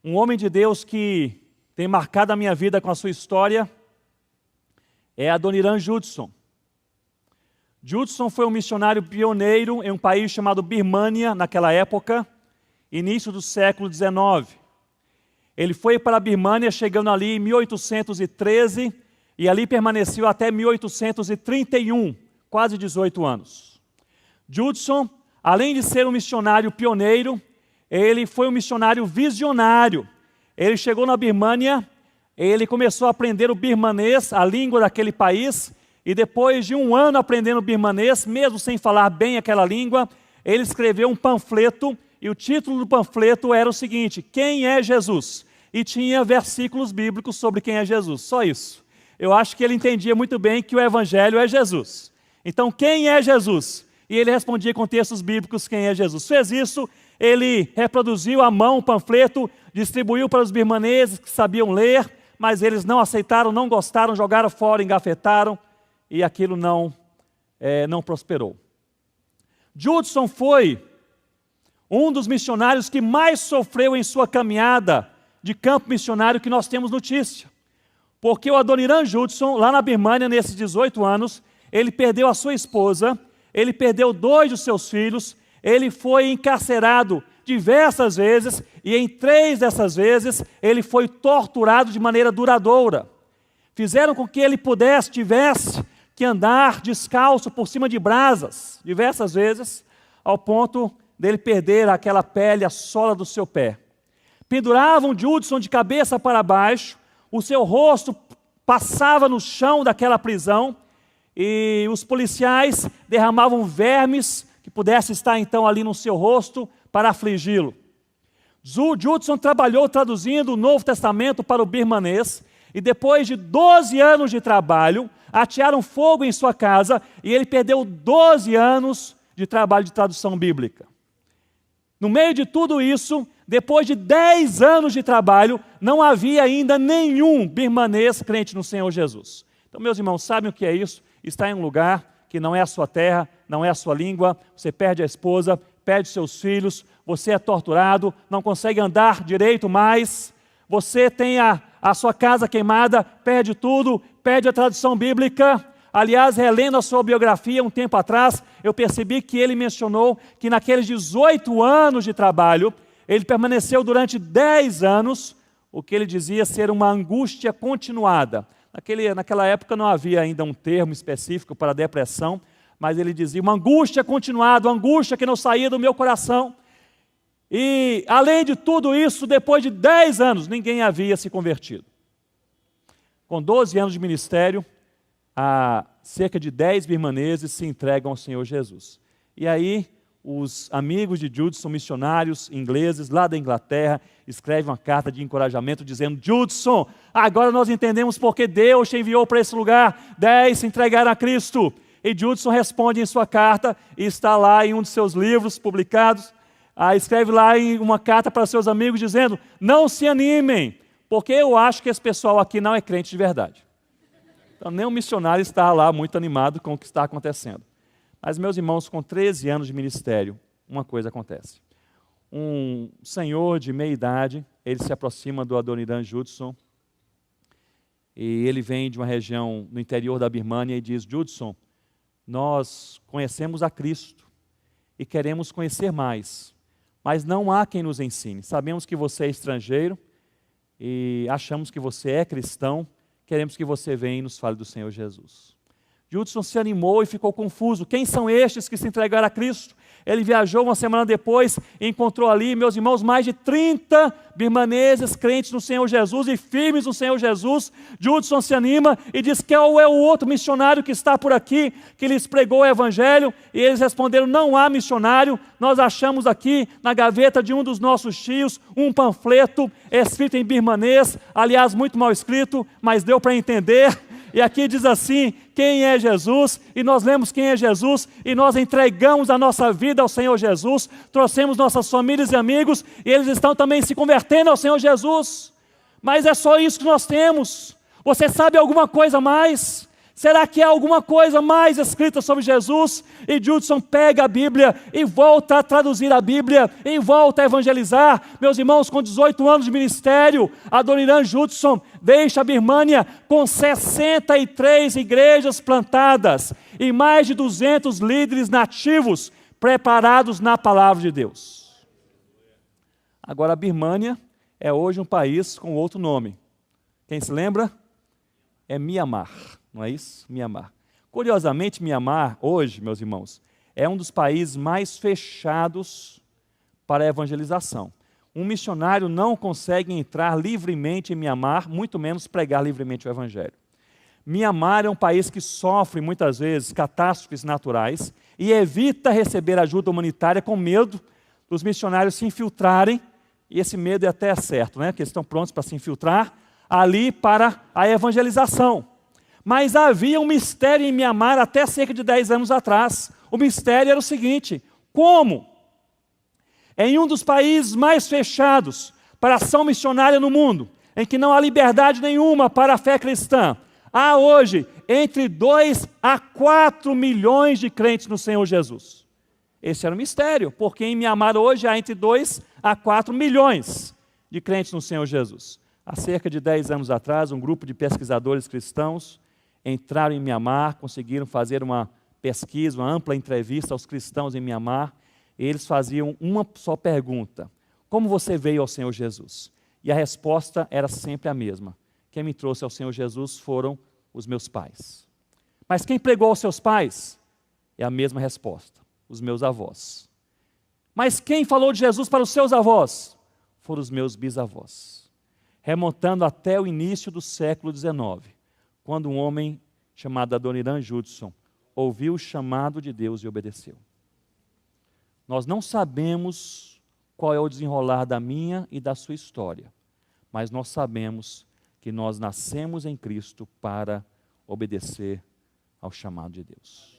Um homem de Deus que tem marcado a minha vida com a sua história é Adoniran Judson. Judson foi um missionário pioneiro em um país chamado Birmânia, naquela época, início do século XIX. Ele foi para a Birmânia chegando ali em 1813 e ali permaneceu até 1831, quase 18 anos. Judson, além de ser um missionário pioneiro, ele foi um missionário visionário. Ele chegou na Birmânia, ele começou a aprender o birmanês, a língua daquele país, e depois de um ano aprendendo birmanês, mesmo sem falar bem aquela língua, ele escreveu um panfleto, e o título do panfleto era o seguinte: Quem é Jesus? E tinha versículos bíblicos sobre quem é Jesus, só isso. Eu acho que ele entendia muito bem que o Evangelho é Jesus. Então, quem é Jesus? E ele respondia com textos bíblicos quem é Jesus. Fez isso, ele reproduziu à mão o panfleto, distribuiu para os birmaneses que sabiam ler, mas eles não aceitaram, não gostaram, jogaram fora, engafetaram, e aquilo não prosperou. Judson foi um dos missionários que mais sofreu em sua caminhada de campo missionário que nós temos notícia. Porque o Adoniran Judson, lá na Birmânia, nesses 18 anos, ele perdeu a sua esposa, ele perdeu 2 dos seus filhos, ele foi encarcerado diversas vezes, e em 3 dessas vezes, ele foi torturado de maneira duradoura. Fizeram com que ele tivesse que andar descalço por cima de brasas, diversas vezes, ao ponto dele perder aquela pele, a sola do seu pé. Penduravam Judson de cabeça para baixo, o seu rosto passava no chão daquela prisão, e os policiais derramavam vermes que pudessem estar então ali no seu rosto para afligi-lo. Judson trabalhou traduzindo o Novo Testamento para o birmanês, e depois de 12 anos de trabalho, atearam fogo em sua casa, e ele perdeu 12 anos de trabalho de tradução bíblica. No meio de tudo isso, depois de 10 anos de trabalho, não havia ainda nenhum birmanês crente no Senhor Jesus. Então, meus irmãos, sabem o que é isso? Está em um lugar que não é a sua terra, não é a sua língua, você perde a esposa, perde seus filhos, você é torturado, não consegue andar direito mais, você tem a sua casa queimada, perde tudo, perde a tradução bíblica. Aliás, relendo a sua biografia um tempo atrás, eu percebi que ele mencionou que naqueles 18 anos de trabalho, ele permaneceu durante 10 anos, o que ele dizia ser uma angústia continuada. Naquela época não havia ainda um termo específico para depressão, mas ele dizia uma angústia continuada, uma angústia que não saía do meu coração. E além de tudo isso, depois de 10 anos, ninguém havia se convertido. Com 12 anos de ministério, cerca de 10 birmaneses se entregam ao Senhor Jesus. E aí, os amigos de Judson, missionários ingleses lá da Inglaterra, escrevem uma carta de encorajamento dizendo: Judson, agora nós entendemos porque Deus te enviou para esse lugar. 10 se entregaram a Cristo. E Judson responde em sua carta, e está lá em um de seus livros publicados, escreve lá em uma carta para seus amigos dizendo: não se animem, porque eu acho que esse pessoal aqui não é crente de verdade. Então, nem o missionário está lá muito animado com o que está acontecendo. Mas, meus irmãos, com 13 anos de ministério, uma coisa acontece. Um senhor de meia idade, ele se aproxima do Adoniran Judson, e ele vem de uma região no interior da Birmânia e diz: Judson, nós conhecemos a Cristo e queremos conhecer mais, mas não há quem nos ensine. Sabemos que você é estrangeiro e achamos que você é cristão, queremos que você venha e nos fale do Senhor Jesus. Judson se animou e ficou confuso. Quem são estes que se entregaram a Cristo? Ele viajou uma semana depois e encontrou ali, meus irmãos, mais de 30 birmaneses crentes no Senhor Jesus e firmes no Senhor Jesus. Judson se anima e diz: qual é o outro missionário que está por aqui, que lhes pregou o Evangelho? E eles responderam: não há missionário, nós achamos aqui na gaveta de um dos nossos tios um panfleto escrito em birmanês, aliás, muito mal escrito, mas deu para entender. E aqui diz assim: quem é Jesus? E nós lemos quem é Jesus, e nós entregamos a nossa vida ao Senhor Jesus, trouxemos nossas famílias e amigos, e eles estão também se convertendo ao Senhor Jesus. Mas é só isso que nós temos. Você sabe alguma coisa a mais? Será que há alguma coisa mais escrita sobre Jesus? E Judson pega a Bíblia e volta a traduzir a Bíblia e volta a evangelizar. Meus irmãos, com 18 anos de ministério, Adoniran Judson deixa a Birmânia com 63 igrejas plantadas e mais de 200 líderes nativos preparados na palavra de Deus. Agora, a Birmânia é hoje um país com outro nome. Quem se lembra? É Mianmar. Não é isso? Mianmar. Curiosamente, Mianmar, hoje, meus irmãos, é um dos países mais fechados para a evangelização. Um missionário não consegue entrar livremente em Mianmar, muito menos pregar livremente o evangelho. Mianmar é um país que sofre, muitas vezes, catástrofes naturais e evita receber ajuda humanitária com medo dos missionários se infiltrarem, e esse medo é até certo, né? Porque eles estão prontos para se infiltrar ali para a evangelização. Mas havia um mistério em Mianmar até cerca de 10 anos atrás. O mistério era o seguinte: como em um dos países mais fechados para a ação missionária no mundo, em que não há liberdade nenhuma para a fé cristã, há hoje entre 2 a 4 milhões de crentes no Senhor Jesus. Esse era o mistério, porque em Mianmar hoje há entre 2 a 4 milhões de crentes no Senhor Jesus. Há cerca de 10 anos atrás, um grupo de pesquisadores cristãos entraram em Mianmar, conseguiram fazer uma pesquisa, uma ampla entrevista aos cristãos em Mianmar, e eles faziam uma só pergunta: como você veio ao Senhor Jesus? E a resposta era sempre a mesma: quem me trouxe ao Senhor Jesus foram os meus pais. Mas quem pregou aos seus pais? É a mesma resposta: os meus avós. Mas quem falou de Jesus para os seus avós? Foram os meus bisavós. Remontando até o início do século XIX, quando um homem chamado Adoniran Judson ouviu o chamado de Deus e obedeceu. Nós não sabemos qual é o desenrolar da minha e da sua história, mas nós sabemos que nós nascemos em Cristo para obedecer ao chamado de Deus.